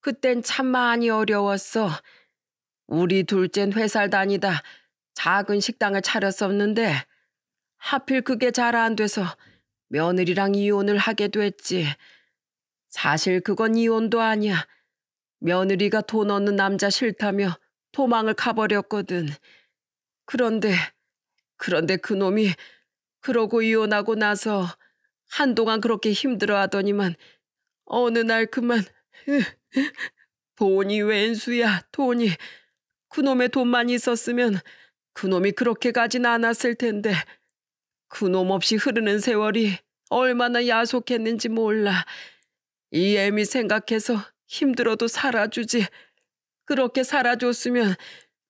그땐 참 많이 어려웠어. 우리 둘째는 회사를 다니다 작은 식당을 차렸었는데 하필 그게 잘 안 돼서 며느리랑 이혼을 하게 됐지. 사실 그건 이혼도 아니야. 며느리가 돈 없는 남자 싫다며 도망을 가버렸거든. 그런데 그놈이 그러고 이혼하고 나서 한동안 그렇게 힘들어하더니만 어느 날 그만 돈이 웬수야 돈이. 그놈의 돈만 있었으면 그놈이 그렇게 가진 않았을 텐데 그놈 없이 흐르는 세월이 얼마나 야속했는지 몰라. 이 애미 생각해서 힘들어도 살아주지. 그렇게 살아줬으면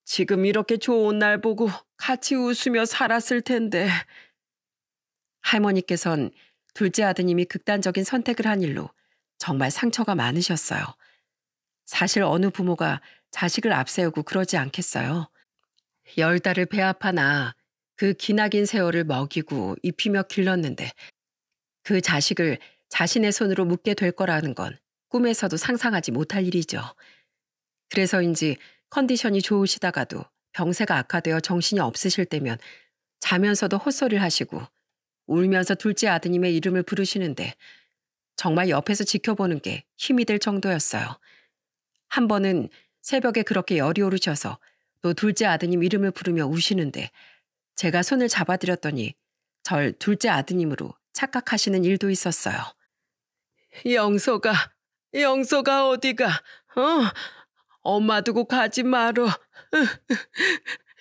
지금 이렇게 좋은 날 보고 같이 웃으며 살았을 텐데. 할머니께선 둘째 아드님이 극단적인 선택을 한 일로 정말 상처가 많으셨어요. 사실 어느 부모가 자식을 앞세우고 그러지 않겠어요. 10달을 배아파 낳아 그 기나긴 세월을 먹이고 입히며 길렀는데 그 자식을 자신의 손으로 묻게 될 거라는 건 꿈에서도 상상하지 못할 일이죠. 그래서인지 컨디션이 좋으시다가도 병세가 악화되어 정신이 없으실 때면 자면서도 헛소리를 하시고 울면서 둘째 아드님의 이름을 부르시는데 정말 옆에서 지켜보는 게 힘이 될 정도였어요. 한 번은 새벽에 그렇게 열이 오르셔서 또 둘째 아드님 이름을 부르며 우시는데 제가 손을 잡아드렸더니 절 둘째 아드님으로 착각하시는 일도 있었어요. 영서가 어디가? 엄마 두고 가지 말어.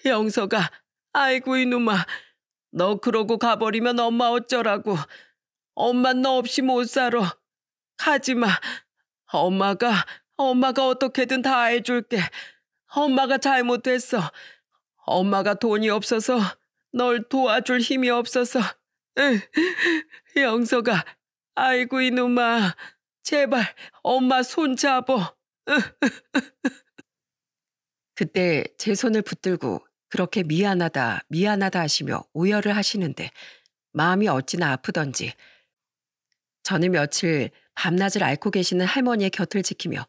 영서가, 아이고 이놈아. 너 그러고 가버리면 엄마 어쩌라고. 엄마 너 없이 못 살아. 가지마. 엄마가 어떻게든 다 해줄게. 엄마가 잘못했어. 엄마가 돈이 없어서 널 도와줄 힘이 없어서. 영서가, 아이고 이놈아. 제발 엄마 손 잡어. 그때 제 손을 붙들고 그렇게 미안하다 하시며 오열을 하시는데 마음이 어찌나 아프던지 저는 며칠 밤낮을 앓고 계시는 할머니의 곁을 지키며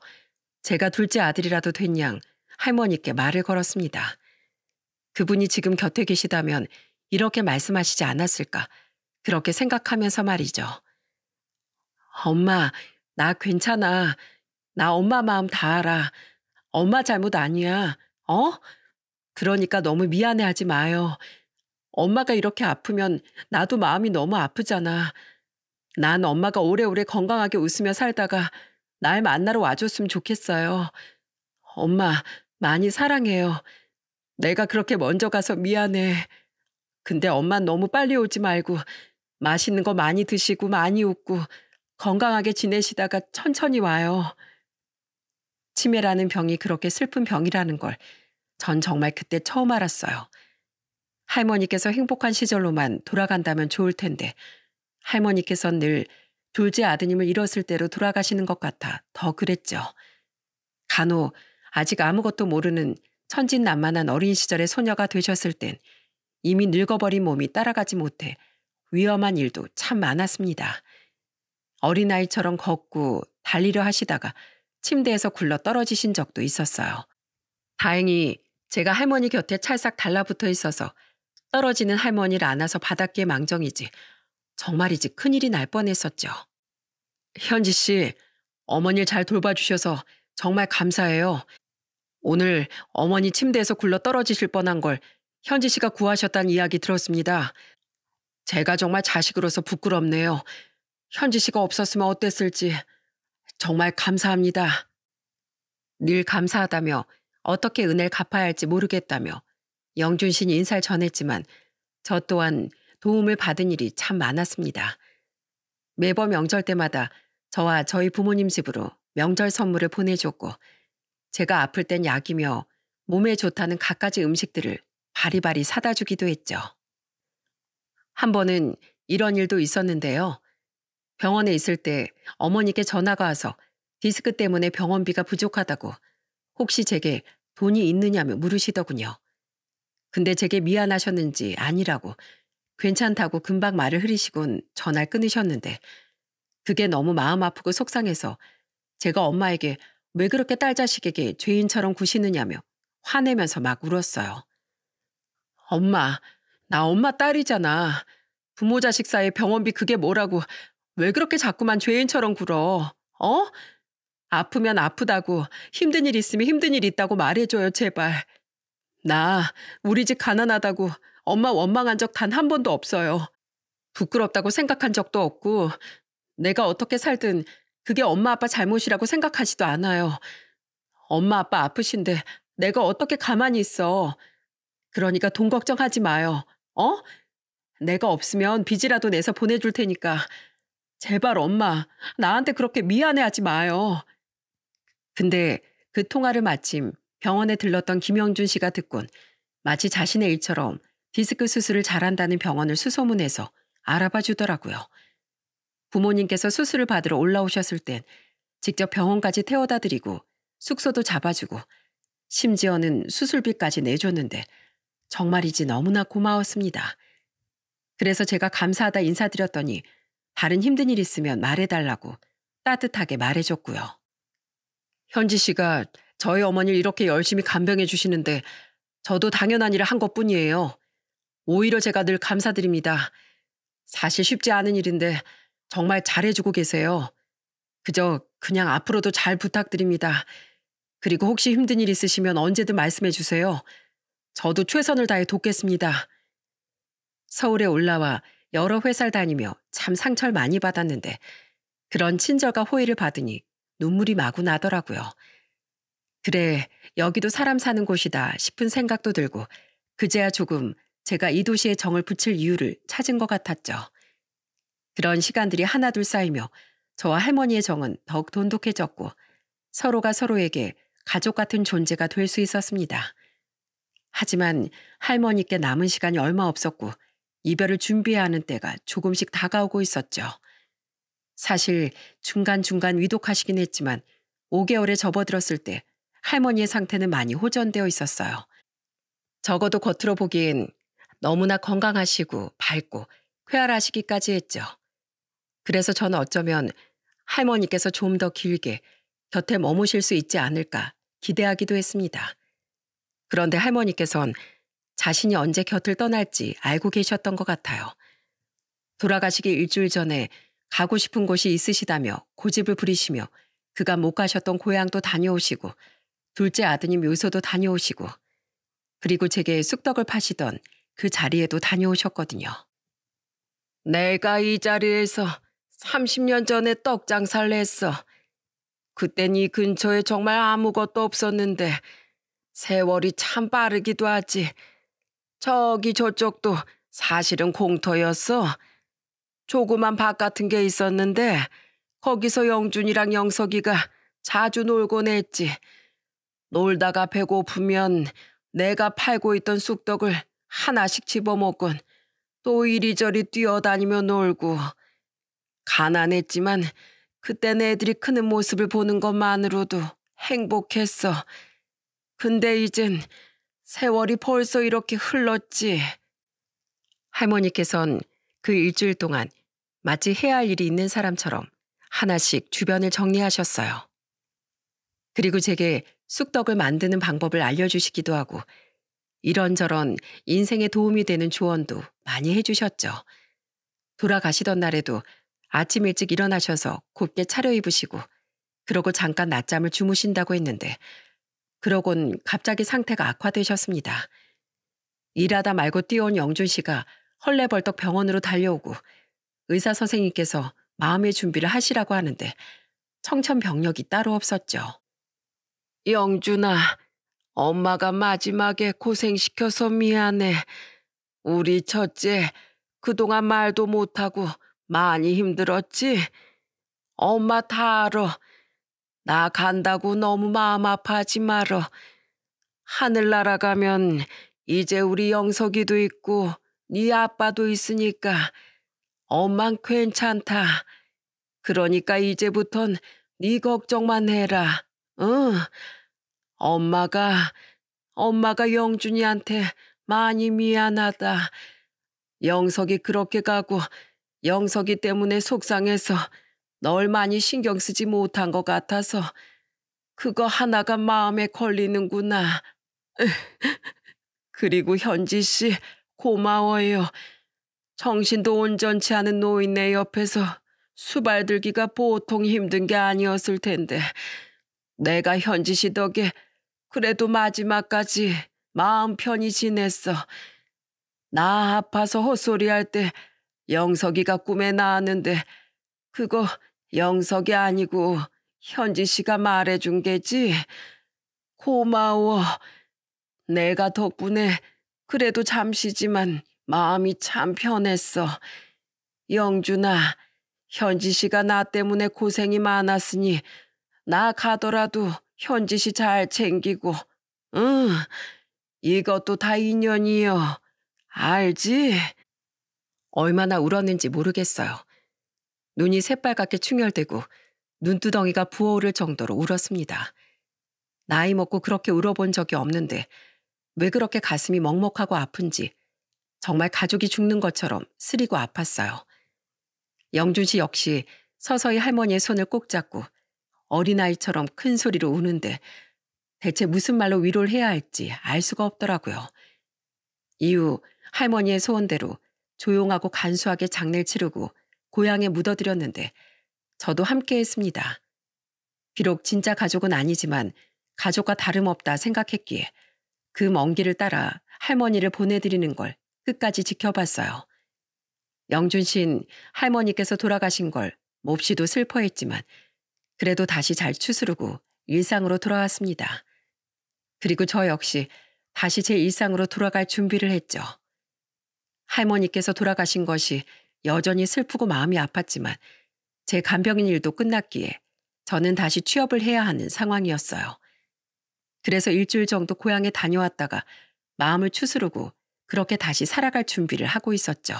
제가 둘째 아들이라도 된 양 할머니께 말을 걸었습니다. 그분이 지금 곁에 계시다면 이렇게 말씀하시지 않았을까 그렇게 생각하면서 말이죠. 엄마, 나 괜찮아. 나 엄마 마음 다 알아. 엄마 잘못 아니야. 그러니까 너무 미안해하지 마요. 엄마가 이렇게 아프면 나도 마음이 너무 아프잖아. 난 엄마가 오래오래 건강하게 웃으며 살다가 날 만나러 와줬으면 좋겠어요. 엄마, 많이 사랑해요. 내가 그렇게 먼저 가서 미안해. 근데 엄마 너무 빨리 오지 말고 맛있는 거 많이 드시고 많이 웃고 건강하게 지내시다가 천천히 와요. 치매라는 병이 그렇게 슬픈 병이라는 걸 전 정말 그때 처음 알았어요. 할머니께서 행복한 시절로만 돌아간다면 좋을 텐데 할머니께서는 늘 둘째 아드님을 잃었을 때로 돌아가시는 것 같아 더 그랬죠. 간혹 아직 아무것도 모르는 천진난만한 어린 시절의 소녀가 되셨을 땐 이미 늙어버린 몸이 따라가지 못해 위험한 일도 참 많았습니다. 어린아이처럼 걷고 달리려 하시다가 침대에서 굴러 떨어지신 적도 있었어요. 다행히 제가 할머니 곁에 찰싹 달라붙어 있어서 떨어지는 할머니를 안아서 받았기에 망정이지 정말이지 큰일이 날 뻔했었죠. 현지 씨, 어머니를 잘 돌봐주셔서 정말 감사해요. 오늘 어머니 침대에서 굴러 떨어지실 뻔한 걸 현지 씨가 구하셨다는 이야기 들었습니다. 제가 정말 자식으로서 부끄럽네요. 현지 씨가 없었으면 어땠을지 정말 감사합니다. 늘 감사하다며 어떻게 은혜를 갚아야 할지 모르겠다며 영준 씨는 인사를 전했지만 저 또한 도움을 받은 일이 참 많았습니다. 매번 명절 때마다 저와 저희 부모님 집으로 명절 선물을 보내줬고 제가 아플 땐 약이며 몸에 좋다는 갖가지 음식들을 바리바리 사다 주기도 했죠. 한 번은 이런 일도 있었는데요. 병원에 있을 때 어머니께 전화가 와서 디스크 때문에 병원비가 부족하다고 혹시 제게 돈이 있느냐며 물으시더군요. 근데 제게 미안하셨는지 아니라고 괜찮다고 금방 말을 흐리시곤 전화를 끊으셨는데 그게 너무 마음 아프고 속상해서 제가 엄마에게 왜 그렇게 딸 자식에게 죄인처럼 구시느냐며 화내면서 막 울었어요. 엄마, 나 엄마 딸이잖아. 부모 자식 사이에 병원비 그게 뭐라고 왜 그렇게 자꾸만 죄인처럼 굴어? 어? 아프면 아프다고 힘든 일 있으면 힘든 일 있다고 말해줘요 제발. 나 우리 집 가난하다고 엄마 원망한 적 단 한 번도 없어요. 부끄럽다고 생각한 적도 없고 내가 어떻게 살든 그게 엄마 아빠 잘못이라고 생각하지도 않아요. 엄마 아빠 아프신데 내가 어떻게 가만히 있어. 그러니까 돈 걱정하지 마요. 어? 내가 없으면 빚이라도 내서 보내줄 테니까 제발 엄마 나한테 그렇게 미안해하지 마요. 근데 그 통화를 마침 병원에 들렀던 김영준 씨가 듣곤 마치 자신의 일처럼 디스크 수술을 잘한다는 병원을 수소문해서 알아봐 주더라고요. 부모님께서 수술을 받으러 올라오셨을 땐 직접 병원까지 태워다 드리고 숙소도 잡아주고 심지어는 수술비까지 내줬는데 정말이지 너무나 고마웠습니다. 그래서 제가 감사하다 인사드렸더니 다른 힘든 일 있으면 말해달라고 따뜻하게 말해줬고요. 현지 씨가 저희 어머니를 이렇게 열심히 간병해 주시는데 저도 당연한 일을 한 것뿐이에요. 오히려 제가 늘 감사드립니다. 사실 쉽지 않은 일인데 정말 잘해주고 계세요. 그냥 앞으로도 잘 부탁드립니다. 그리고 혹시 힘든 일 있으시면 언제든 말씀해 주세요. 저도 최선을 다해 돕겠습니다. 서울에 올라와 여러 회사를 다니며 참 상처를 많이 받았는데 그런 친절과 호의를 받으니 눈물이 마구 나더라고요. 그래, 여기도 사람 사는 곳이다 싶은 생각도 들고 그제야 조금 제가 이 도시에 정을 붙일 이유를 찾은 것 같았죠. 그런 시간들이 하나둘 쌓이며 저와 할머니의 정은 더욱 돈독해졌고 서로가 서로에게 가족 같은 존재가 될 수 있었습니다. 하지만 할머니께 남은 시간이 얼마 없었고 이별을 준비해야 하는 때가 조금씩 다가오고 있었죠. 사실 중간중간 위독하시긴 했지만 5개월에 접어들었을 때 할머니의 상태는 많이 호전되어 있었어요. 적어도 겉으로 보기엔 너무나 건강하시고 밝고 쾌활하시기까지 했죠. 그래서 저는 어쩌면 할머니께서 좀 더 길게 곁에 머무실 수 있지 않을까 기대하기도 했습니다. 그런데 할머니께선 자신이 언제 곁을 떠날지 알고 계셨던 것 같아요. 돌아가시기 일주일 전에 가고 싶은 곳이 있으시다며 고집을 부리시며 그간 못 가셨던 고향도 다녀오시고 둘째 아드님 묘소도 다녀오시고 그리고 제게 쑥떡을 파시던 그 자리에도 다녀오셨거든요. 내가 이 자리에서 30년 전에 떡 장사를 했어. 그땐 이 근처에 정말 아무것도 없었는데 세월이 참 빠르기도 하지. 저기 저쪽도 사실은 공터였어. 조그만 밭 같은 게 있었는데 거기서 영준이랑 영석이가 자주 놀곤 했지. 놀다가 배고프면 내가 팔고 있던 쑥떡을 하나씩 집어먹곤 또 이리저리 뛰어다니며 놀고. 가난했지만 그땐 애들이 크는 모습을 보는 것만으로도 행복했어. 근데 이젠 세월이 벌써 이렇게 흘렀지. 할머니께선 그 일주일 동안 마치 해야 할 일이 있는 사람처럼 하나씩 주변을 정리하셨어요. 그리고 제게 쑥떡을 만드는 방법을 알려주시기도 하고 이런저런 인생에 도움이 되는 조언도 많이 해주셨죠. 돌아가시던 날에도 아침 일찍 일어나셔서 곱게 차려입으시고 그러고 잠깐 낮잠을 주무신다고 했는데 그러곤 갑자기 상태가 악화되셨습니다. 일하다 말고 뛰어온 영준 씨가 헐레벌떡 병원으로 달려오고 의사 선생님께서 마음의 준비를 하시라고 하는데 청천벽력이 따로 없었죠. 영준아, 엄마가 마지막에 고생시켜서 미안해. 우리 첫째 그동안 말도 못하고 많이 힘들었지? 엄마 다 알아. 나 간다고 너무 마음 아파하지 말어. 하늘 날아가면 이제 우리 영석이도 있고 네 아빠도 있으니까 엄만 괜찮다. 그러니까 이제부턴 네 걱정만 해라. 응? 엄마가 영준이한테 많이 미안하다. 영석이 그렇게 가고 영석이 때문에 속상해서 널 많이 신경 쓰지 못한 것 같아서 그거 하나가 마음에 걸리는구나. 그리고 현지 씨 고마워요. 정신도 온전치 않은 노인네 옆에서 수발 들기가 보통 힘든 게 아니었을 텐데 내가 현지 씨 덕에 그래도 마지막까지 마음 편히 지냈어. 나 아파서 헛소리할 때 영석이가 꿈에 나왔는데 그거 영석이 아니고 현지 씨가 말해준 게지. 고마워. 내가 덕분에 그래도 잠시지만 마음이 참 편했어. 영준아, 현지 씨가 나 때문에 고생이 많았으니 나 가더라도 현지 씨 잘 챙기고. 응, 이것도 다 인연이여. 알지? 얼마나 울었는지 모르겠어요. 눈이 새빨갛게 충혈되고 눈두덩이가 부어오를 정도로 울었습니다. 나이 먹고 그렇게 울어본 적이 없는데 왜 그렇게 가슴이 먹먹하고 아픈지 정말 가족이 죽는 것처럼 쓰리고 아팠어요. 영준 씨 역시 서서히 할머니의 손을 꼭 잡고 어린아이처럼 큰 소리로 우는데 대체 무슨 말로 위로를 해야 할지 알 수가 없더라고요. 이후 할머니의 소원대로 조용하고 간소하게 장례를 치르고 고향에 묻어드렸는데 저도 함께 했습니다. 비록 진짜 가족은 아니지만 가족과 다름없다 생각했기에 그 먼 길을 따라 할머니를 보내드리는 걸 끝까지 지켜봤어요. 영준 씨는 할머니께서 돌아가신 걸 몹시도 슬퍼했지만 그래도 다시 잘 추스르고 일상으로 돌아왔습니다. 그리고 저 역시 다시 제 일상으로 돌아갈 준비를 했죠. 할머니께서 돌아가신 것이 여전히 슬프고 마음이 아팠지만 제 간병인 일도 끝났기에 저는 다시 취업을 해야 하는 상황이었어요. 그래서 일주일 정도 고향에 다녀왔다가 마음을 추스르고 그렇게 다시 살아갈 준비를 하고 있었죠.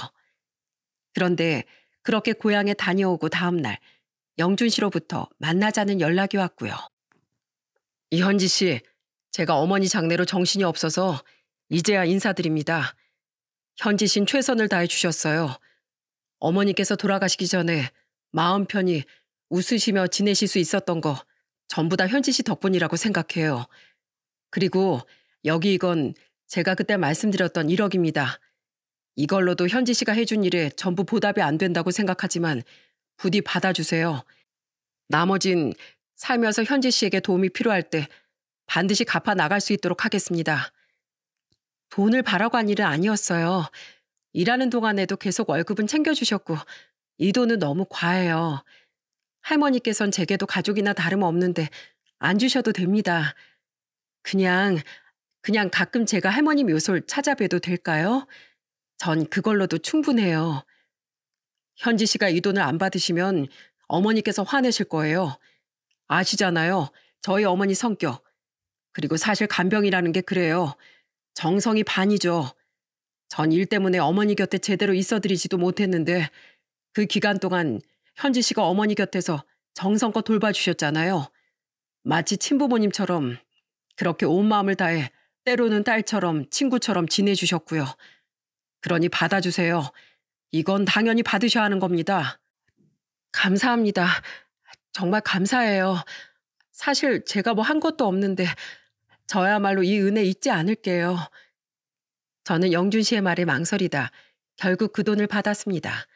그런데 그렇게 고향에 다녀오고 다음 날 영준 씨로부터 만나자는 연락이 왔고요. 이현지 씨, 제가 어머니 장례로 정신이 없어서 이제야 인사드립니다. 현지 씨는 최선을 다해 주셨어요. 어머니께서 돌아가시기 전에 마음 편히 웃으시며 지내실 수 있었던 거 전부 다 현지 씨 덕분이라고 생각해요. 그리고 여기 이건 제가 그때 말씀드렸던 1억입니다. 이걸로도 현지 씨가 해준 일에 전부 보답이 안 된다고 생각하지만 부디 받아주세요. 나머진 살면서 현지 씨에게 도움이 필요할 때 반드시 갚아 나갈 수 있도록 하겠습니다. 돈을 바라고 한 일은 아니었어요. 일하는 동안에도 계속 월급은 챙겨주셨고 이 돈은 너무 과해요. 할머니께선 제게도 가족이나 다름없는데 안 주셔도 됩니다. 그냥 가끔 제가 할머니 묘소를 찾아뵈도 될까요? 전 그걸로도 충분해요. 현지 씨가 이 돈을 안 받으시면 어머니께서 화내실 거예요. 아시잖아요. 저희 어머니 성격. 그리고 사실 간병이라는 게 그래요. 정성이 반이죠. 전 일 때문에 어머니 곁에 제대로 있어드리지도 못했는데 그 기간 동안 현지 씨가 어머니 곁에서 정성껏 돌봐주셨잖아요. 마치 친부모님처럼 그렇게 온 마음을 다해 때로는 딸처럼 친구처럼 지내주셨고요. 그러니 받아주세요. 이건 당연히 받으셔야 하는 겁니다. 감사합니다. 정말 감사해요. 사실 제가 뭐 한 것도 없는데 저야말로 이 은혜 잊지 않을게요. 저는 영준 씨의 말에 망설이다 결국 그 돈을 받았습니다.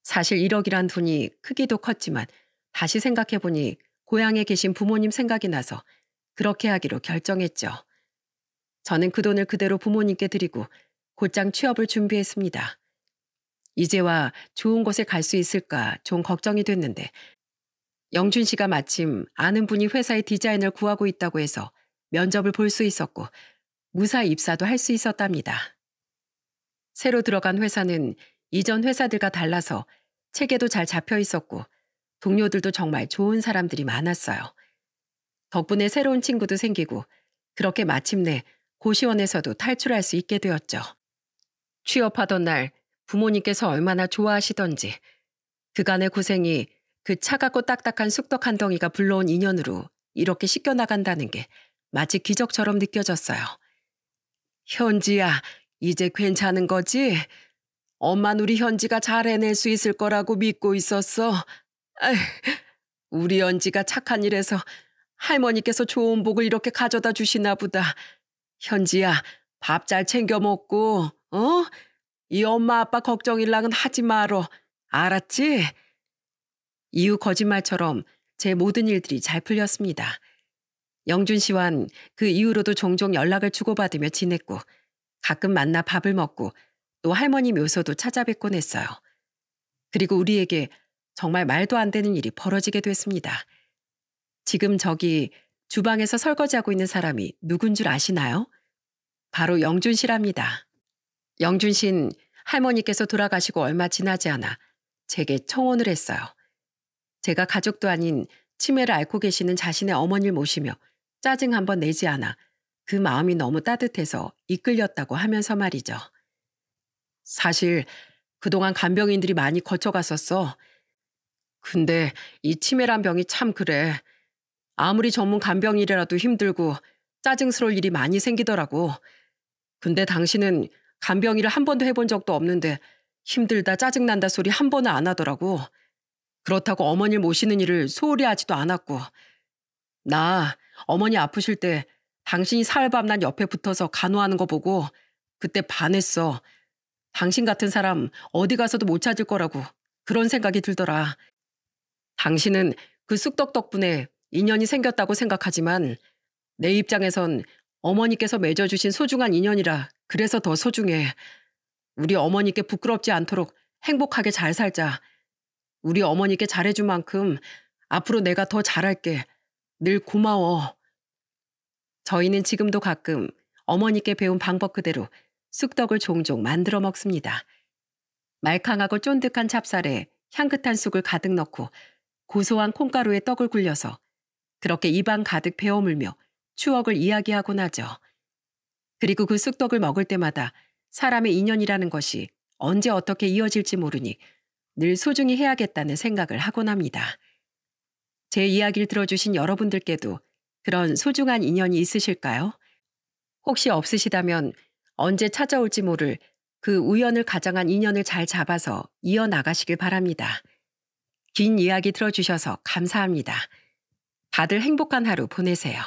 사실 1억이란 돈이 크기도 컸지만 다시 생각해보니 고향에 계신 부모님 생각이 나서 그렇게 하기로 결정했죠. 저는 그 돈을 그대로 부모님께 드리고 곧장 취업을 준비했습니다. 이제와 좋은 곳에 갈 수 있을까 좀 걱정이 됐는데 영준 씨가 마침 아는 분이 회사에 디자인을 구하고 있다고 해서 면접을 볼 수 있었고 무사히 입사도 할 수 있었답니다. 새로 들어간 회사는 이전 회사들과 달라서 체계도 잘 잡혀 있었고 동료들도 정말 좋은 사람들이 많았어요. 덕분에 새로운 친구도 생기고 그렇게 마침내 고시원에서도 탈출할 수 있게 되었죠. 취업하던 날 부모님께서 얼마나 좋아하시던지 그간의 고생이 그 차갑고 딱딱한 쑥떡 한 덩이가 불러온 인연으로 이렇게 씻겨나간다는 게 마치 기적처럼 느껴졌어요. 현지야, 이제 괜찮은 거지? 엄만 우리 현지가 잘 해낼 수 있을 거라고 믿고 있었어. 아이, 우리 현지가 착한 일해서 할머니께서 좋은 복을 이렇게 가져다 주시나 보다. 현지야, 밥 잘 챙겨 먹고, 어? 이 엄마 아빠 걱정일랑은 하지 말어. 알았지? 이후 거짓말처럼 제 모든 일들이 잘 풀렸습니다. 영준 씨와는 그 이후로도 종종 연락을 주고받으며 지냈고 가끔 만나 밥을 먹고 또 할머니 묘소도 찾아뵙곤 했어요. 그리고 우리에게 정말 말도 안 되는 일이 벌어지게 됐습니다. 지금 저기 주방에서 설거지하고 있는 사람이 누군 줄 아시나요? 바로 영준 씨랍니다. 영준 씨는 할머니께서 돌아가시고 얼마 지나지 않아 제게 청혼을 했어요. 제가 가족도 아닌 치매를 앓고 계시는 자신의 어머니를 모시며 짜증 한번 내지 않아 그 마음이 너무 따뜻해서 이끌렸다고 하면서 말이죠. 사실 그동안 간병인들이 많이 거쳐갔었어. 근데 이 치매란 병이 참 그래. 아무리 전문 간병이라도 힘들고 짜증스러울 일이 많이 생기더라고. 근데 당신은 간병일을 한 번도 해본 적도 없는데 힘들다 짜증난다 소리 한 번은 안 하더라고. 그렇다고 어머니를 모시는 일을 소홀히 하지도 않았고. 나 어머니 아프실 때 당신이 사흘밤낮 옆에 붙어서 간호하는 거 보고 그때 반했어. 당신 같은 사람 어디 가서도 못 찾을 거라고 그런 생각이 들더라. 당신은 그 쑥떡 덕분에 인연이 생겼다고 생각하지만 내 입장에선 어머니께서 맺어주신 소중한 인연이라 그래서 더 소중해. 우리 어머니께 부끄럽지 않도록 행복하게 잘 살자. 우리 어머니께 잘해준 만큼 앞으로 내가 더 잘할게. 늘 고마워. 저희는 지금도 가끔 어머니께 배운 방법 그대로 쑥떡을 종종 만들어 먹습니다. 말캉하고 쫀득한 찹쌀에 향긋한 쑥을 가득 넣고 고소한 콩가루에 떡을 굴려서 그렇게 입안 가득 베어물며 추억을 이야기하곤 하죠. 그리고 그 쑥떡을 먹을 때마다 사람의 인연이라는 것이 언제 어떻게 이어질지 모르니 늘 소중히 해야겠다는 생각을 하곤 합니다. 제 이야기를 들어주신 여러분들께도 그런 소중한 인연이 있으실까요? 혹시 없으시다면 언제 찾아올지 모를 그 우연을 가장한 인연을 잘 잡아서 이어나가시길 바랍니다. 긴 이야기 들어주셔서 감사합니다. 다들 행복한 하루 보내세요.